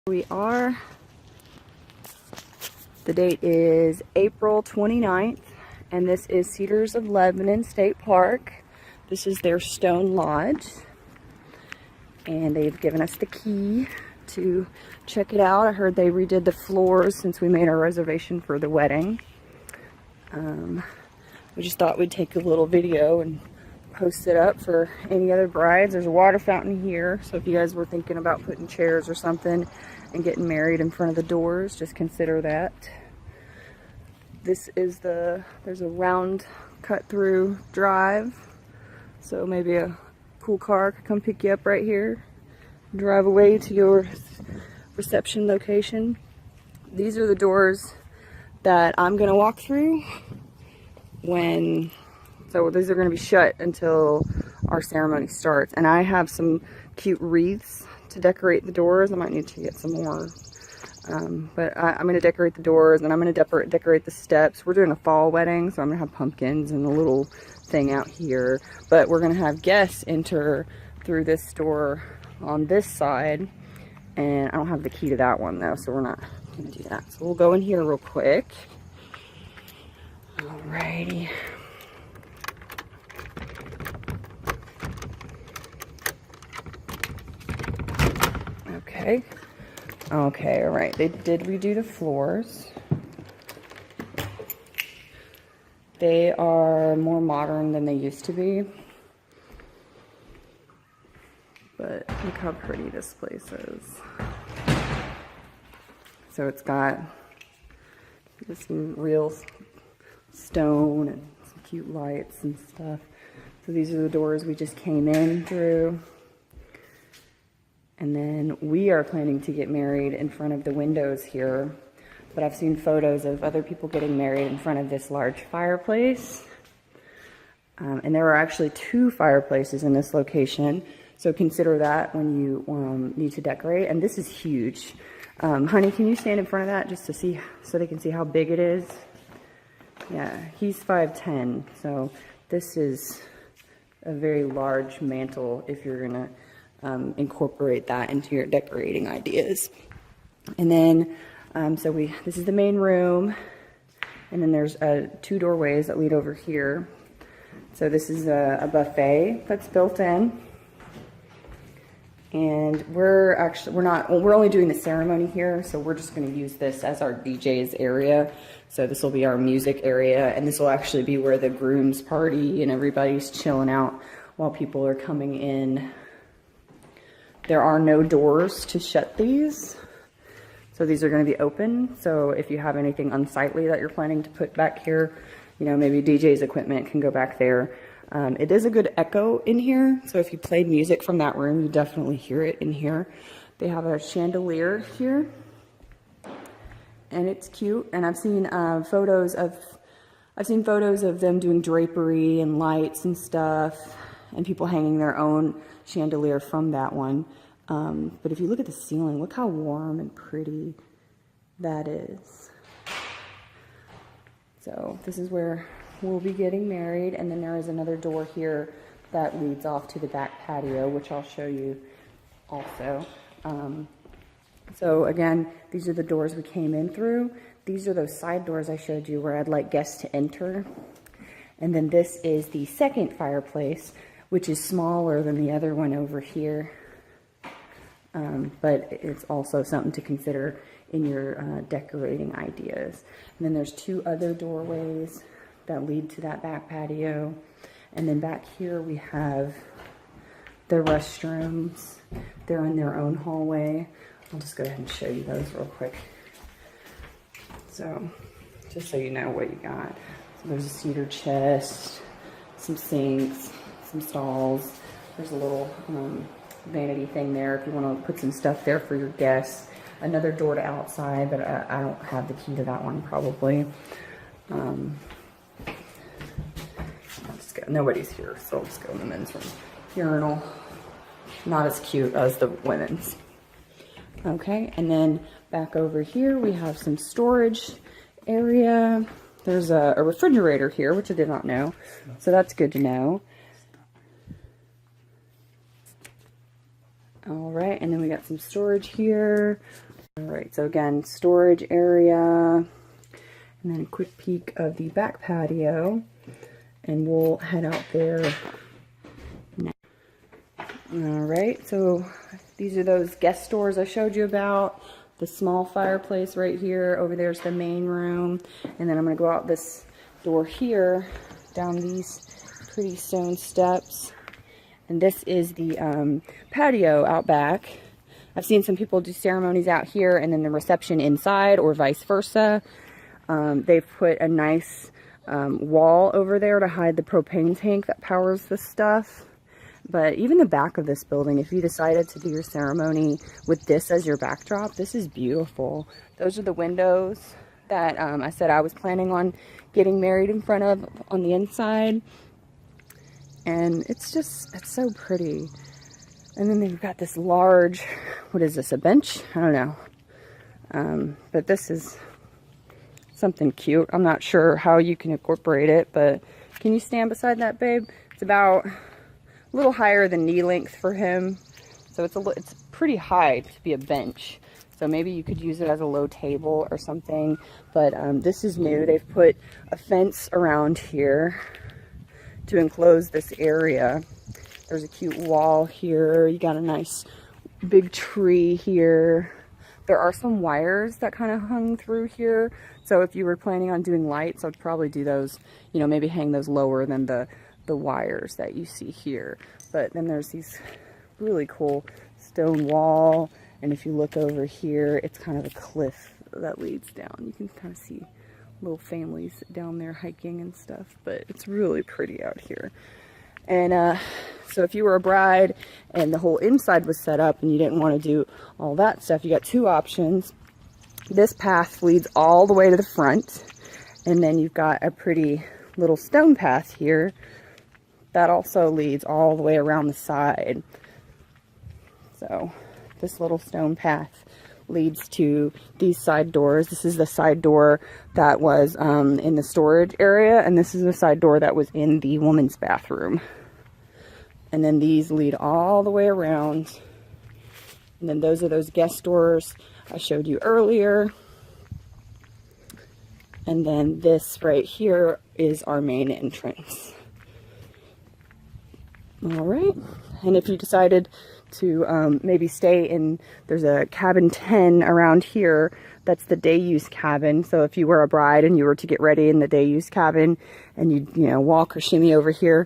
We are. The date is April 29th, and this is Cedars of Lebanon State Park. This is their stone lodge, and they've given us the key to check it out. I heard they redid the floors since we made our reservation for the wedding. We just thought we'd take a little video and post it up for any other brides. There's a water fountain here, so if you guys were thinking about putting chairs or something and getting married in front of the doors, just consider that. This is there's a round cut through drive, so maybe a cool car could come pick you up right here, drive away to your reception location. These are the doors that I'm gonna walk through so these are going to be shut until our ceremony starts. And I have some cute wreaths to decorate the doors. I might need to get some more. But I'm going to decorate the doors, and I'm going to decorate the steps. We're doing a fall wedding, so I'm going to have pumpkins and a little thing out here. But we're going to have guests enter through this door on this side. And I don't have the key to that one, though, so we're not going to do that. So we'll go in here real quick. Alrighty. Okay, all right. They did redo the floors. They are more modern than they used to be. But look how pretty this place is. So it's got just some real stone and some cute lights and stuff. So these are the doors we just came in through. And then we are planning to get married in front of the windows here. But I've seen photos of other people getting married in front of this large fireplace. And there are actually 2 fireplaces in this location. So consider that when you need to decorate. And this is huge. Honey, can you stand in front of that just to see, so they can see how big it is? Yeah, he's 5'10", so this is a very large mantle if you're gonna incorporate that into your decorating ideas. And then, this is the main room, and then there's 2 doorways that lead over here. So this is a buffet that's built in. And we're only doing the ceremony here, so we're just going to use this as our DJ's area. So this will be our music area, and this will actually be where the groom's party and everybody's chilling out while people are coming in. There are no doors to shut these, so these are going to be open. So if you have anything unsightly that you're planning to put back here, you know, maybe DJ's equipment can go back there. It is a good echo in here, so if you played music from that room, you definitely hear it in here. They have a chandelier here, and it's cute. And I've seen photos of them doing drapery and lights and stuff, and people hanging their own chandelier from that one. But if you look at the ceiling, look how warm and pretty that is. So this is where we'll be getting married, and then there is another door here that leads off to the back patio, which I'll show you also. So again, these are the doors we came in through. These are those side doors I showed you where I'd like guests to enter. And then this is the second fireplace, which is smaller than the other one over here. But it's also something to consider in your decorating ideas. And then there's 2 other doorways that lead to that back patio. And then back here we have the restrooms. They're in their own hallway. I'll just go ahead and show you those real quick. So, just so you know what you got. So there's a cedar chest, some sinks, some stalls. There's a little vanity thing there if you want to put some stuff there for your guests. Another door to outside, but I don't have the key to that one probably. Nobody's here, so I'll just go in the men's room. Urinal, not as cute as the women's. Okay, and then back over here we have some storage area. There's a refrigerator here, which I did not know, so that's good to know. All right, and then we got some storage here. All right, so again, storage area, and then a quick peek of the back patio, and we'll head out there now. All right, so these are those guest stores I showed you about. The small fireplace right here. Over there's the main room, and then I'm gonna go out this door here, down these pretty stone steps, and this is the patio out back. I've seen some people do ceremonies out here and then the reception inside, or vice versa. They've put a nice wall over there to hide the propane tank that powers this stuff. But even the back of this building, if you decided to do your ceremony with this as your backdrop, this is beautiful. Those are the windows that I said I was planning on getting married in front of on the inside. And it's so pretty. And then they've got this large, what is this, a bench? I don't know. But this is something cute. I'm not sure how you can incorporate it, but can you stand beside that, babe? It's about a little higher than knee length for him. So it's pretty high to be a bench. So maybe you could use it as a low table or something. But this is new. They've put a fence around here to enclose this area. There's a cute wall here. You got a nice big tree here. There are some wires that kind of hung through here. So if you were planning on doing lights, I'd probably do those, you know, maybe hang those lower than the wires that you see here. But then there's these really cool stone wall. And if you look over here, it's kind of a cliff that leads down. You can kind of see little families down there hiking and stuff, but it's really pretty out here. And so if you were a bride and the whole inside was set up and you didn't want to do all that stuff, you got two options. This path leads all the way to the front, and then you've got a pretty little stone path here that also leads all the way around the side. So this little stone path leads to these side doors. This is the side door that was in the storage area, and this is the side door that was in the woman's bathroom. And then these lead all the way around. And then those are those guest doors I showed you earlier. And then this right here is our main entrance. All right. And if you decided to maybe stay in, there's a cabin 10 around here. That's the day use cabin. So if you were a bride and you were to get ready in the day use cabin and you walk or shimmy over here,